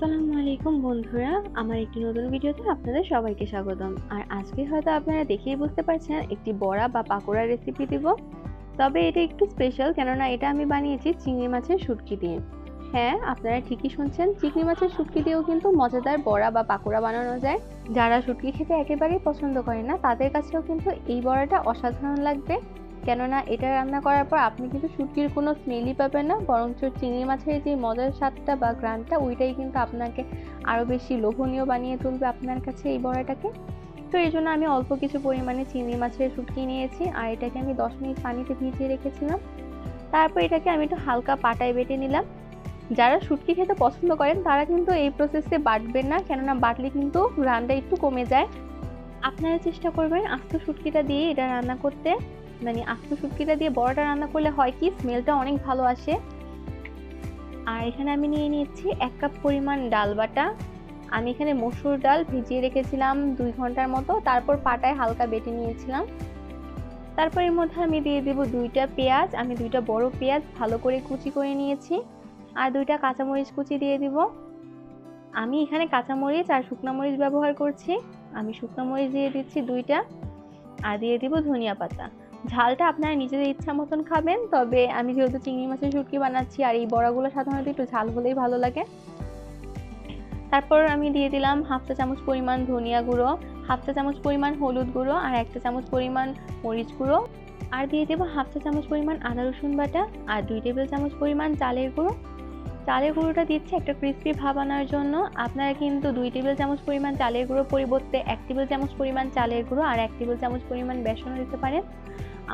আসসালামু আলাইকুম বন্ধুরা, আমার একটি নতুন ভিডিওতে আপনাদের সবাইকে স্বাগতম। আর আজকে হয়তো আপনারা দেখেই বুঝতে পারছেন একটি বড়া বা পাকোড়া রেসিপি দিব। তবে এটা একটু স্পেশাল, কেননা এটা আমি বানিয়েছি চিংড়ি মাছের শুটকি দিয়ে। হ্যাঁ, আপনারা ঠিকই শুনছেন, চিংড়ি মাছের শুটকি দিয়েও কিন্তু মজাদার বড়া বা পাকোড়া বানানো যায়। যারা শুটকি খেতে একেবারেই পছন্দ করে না তাদের কাছেও কিন্তু এই বড়াটা অসাধারণ লাগবে, কেননা এটা রান্না করার পর আপনি কিন্তু শুটকির কোনো স্মেলই পাবেন না, বরঞ্চ চিংড়ি মাছের যে মজার স্বাদটা বা ঘ্রাণটা ওইটাই কিন্তু আপনাকে আরও বেশি লোভনীয় বানিয়ে তুলবে আপনার কাছে এই বড়াটাকে। তো এই জন্য আমি অল্প কিছু পরিমাণে চিংড়ি মাছের শুটকি নিয়েছি, আর এটাকে আমি 10 মিনিট পানিতে ভিজিয়ে রেখেছিলাম। তারপর এটাকে আমি একটু হালকা পাটায় বেটে নিলাম। যারা শুটকি খেতে পছন্দ করেন তারা কিন্তু এই প্রসেসে বাটবেন না, কেননা বাটলে কিন্তু ঘ্রাণটা একটু কমে যায়। আপনারা চেষ্টা করবেন আস্ত শুটকিটা দিয়ে এটা রান্না করতে, মানে আস্ত শুটকিটা দিয়ে বড়াটা রান্না করলে হয় কি স্মেলটা অনেক ভালো আসে। আর এখানে আমি নিয়ে নিচ্ছি 1 কাপ পরিমাণ ডাল বাটা। আমি এখানে মসুর ডাল ভিজিয়ে রেখেছিলাম 2 ঘন্টার মতো, তারপর পাটায় হালকা বেটে নিয়েছিলাম। তারপর এর মধ্যে আমি দিয়ে দেব 2টা পেঁয়াজ, আমি 2টা বড় পেঁয়াজ ভালো করে কুচি করে নিয়েছি, আর 2টা কাঁচামরিচ কুচি দিয়ে দিব। আমি এখানে কাঁচামরিচ আর শুকনো মরিচ ব্যবহার করছি। আমি শুকনো মরিচ দিয়ে দিচ্ছি 2টা, আর দিয়ে দিব ধনিয়া পাতা। ঝালটা আপনারা নিজেদের ইচ্ছা মতন খাবেন, তবে আমি যেহেতু চিংড়ি মাছের শুটকি বানাচ্ছি আর এই বড়াগুলো সাধারণত একটু ঝাল হলেই ভালো লাগে। তারপর আমি দিয়ে দিলাম 1/2 চা চামচ পরিমাণ ধনিয়া গুঁড়ো, 1/2 চা চামচ পরিমাণ হলুদ গুঁড়ো, আর 1 চা চামচ পরিমাণ মরিচ গুঁড়ো, আর দিয়ে দেবো 1/2 চা চামচ পরিমাণ আদা রসুন বাটা, আর 2 টেবিল চামচ পরিমাণ চালের গুঁড়ো। চালের গুঁড়োটা দিচ্ছি একটা ক্রিস্পি ভাব আনার জন্য। আপনারা কিন্তু 2 টেবিল চামচ পরিমাণ চালের গুঁড়ো পরিবর্তে 1 টেবিল চামচ পরিমাণ চালের গুঁড়ো আর 1 টেবিল চামচ পরিমাণ বেসন দিতে পারেন।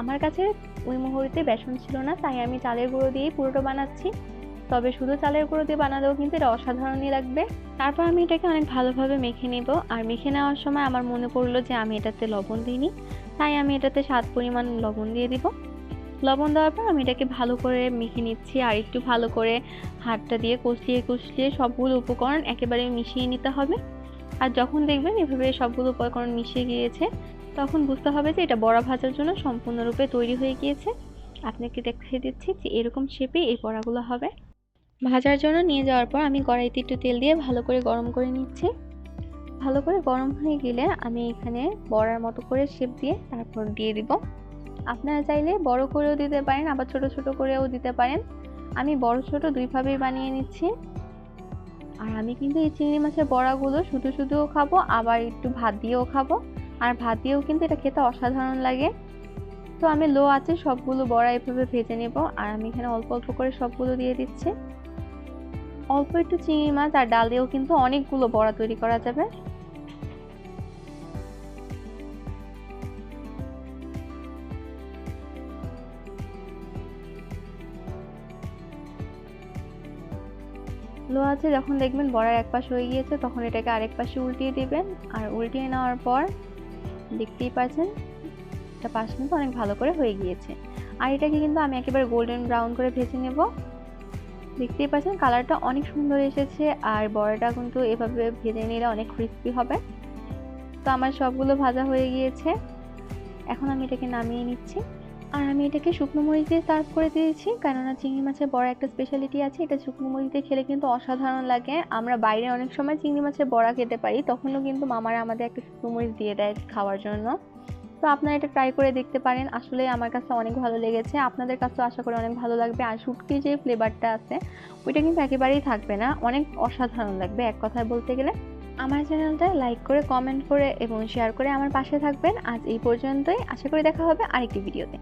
আমার কাছে ওই মুহূর্তে বেসন ছিল না, তাই আমি চালের গুঁড়ো দিয়েই পুরোটা বানাচ্ছি। তবে শুধু চালের গুঁড়ো দিয়ে বানালেও কিন্তু এটা অসাধারণই লাগবে। তারপর আমি এটাকে অনেক ভালোভাবে মেখে নেব, আর মেখে নেওয়ার সময় আমার মনে পড়লো যে আমি এটাতে লবণ দিইনি, তাই আমি এটাতে স্বাদ পরিমাণ লবণ দিয়ে দিব। লবণ দেওয়ার পর আমি এটাকে ভালো করে মেখে নিচ্ছি, আর একটু ভালো করে হাতটা দিয়ে কষলিয়ে কষলিয়ে সবগুলো উপকরণ একেবারে মিশিয়ে নিতে হবে। আর যখন দেখবেন এভাবে সবগুলো উপকরণ মিশিয়ে গিয়েছে, তখন বুঝতে হবে যে এটা বড়া ভাজার জন্য সম্পূর্ণরূপে তৈরি হয়ে গিয়েছে। আপনাকে দেখিয়ে দিচ্ছি যে এরকম শেপে এই বড়াগুলো হবে। ভাজার জন্য নিয়ে যাওয়ার পর আমি কড়াইতে একটু তেল দিয়ে ভালো করে গরম করে নিচ্ছি। ভালো করে গরম হয়ে গেলে আমি এখানে বড়ার মতো করে শেপ দিয়ে তারপর দিয়ে দিব। আপনারা চাইলে বড় করেও দিতে পারেন, আবার ছোট ছোট করেও দিতে পারেন। আমি বড় ছোট দুইভাবেই বানিয়ে নিচ্ছি। আর আমি কিন্তু এই চিংড়ি মাছের বড়াগুলো শুধু শুধুও খাবো, আবার একটু ভাত দিয়েও খাবো। আর ভাত দিয়েও কিন্তু এটা খেতে অসাধারণ লাগে। তো আমি লো আঁচে সবগুলো বড়া এভাবে ভেজে নেব, আর আমি এখানে অল্প অল্প করে সবগুলো দিয়ে দিচ্ছি। অল্প একটু চিংড়ি মাছ আর ডাল দিয়েও কিন্তু অনেকগুলো বড়া তৈরি করা যাবে। লো আঁচে যখন দেখবেন বড়ার এক পাশ হয়ে গিয়েছে, তখন এটাকে আরেক পাশে উল্টিয়ে দিবেন। আর উল্টিয়ে নেওয়ার পর দেখতেই পাচ্ছেন এটা পাশ কিন্তু অনেক ভালো করে হয়ে গিয়েছে। আর এটাকে কিন্তু আমি একেবারে গোল্ডেন ব্রাউন করে ভেজে নেব। দেখতেই পাচ্ছেন কালারটা অনেক সুন্দর এসেছে, আর বড়াটা কিন্তু এভাবে ভেজে নিলে অনেক ক্রিস্পি হবে। তো আমার সবগুলো ভাজা হয়ে গিয়েছে, এখন আমি এটাকে নামিয়ে নিচ্ছি। আর আমি এটাকে শুকনো মরিচ দিয়ে সার্ভ করে দিয়েছি, কেননা চিংড়ি মাছের বড়া একটা স্পেশালিটি আছে, এটা শুকনো মরিচ দিয়ে খেলে কিন্তু অসাধারণ লাগে। আমরা বাইরে অনেক সময় চিংড়ি মাছের বড়া খেতে পারি, তখনও কিন্তু মামারা আমাদের একটা শুকনো মরিচ দিয়ে দেয় খাওয়ার জন্য। তো আপনারা এটা ট্রাই করে দেখতে পারেন, আসলে আমার কাছে অনেক ভালো লেগেছে, আপনাদের কাছেও আশা করি অনেক ভালো লাগবে। আর শুটকির যে ফ্লেভারটা আছে ওইটা কিন্তু একেবারেই থাকবে না, অনেক অসাধারণ লাগবে এক কথায় বলতে গেলে। আমার চ্যানেলটা লাইক করে, কমেন্ট করে এবং শেয়ার করে আমার পাশে থাকবেন। আজ এই পর্যন্তই, আশা করি দেখা হবে আরেকটি ভিডিওতে।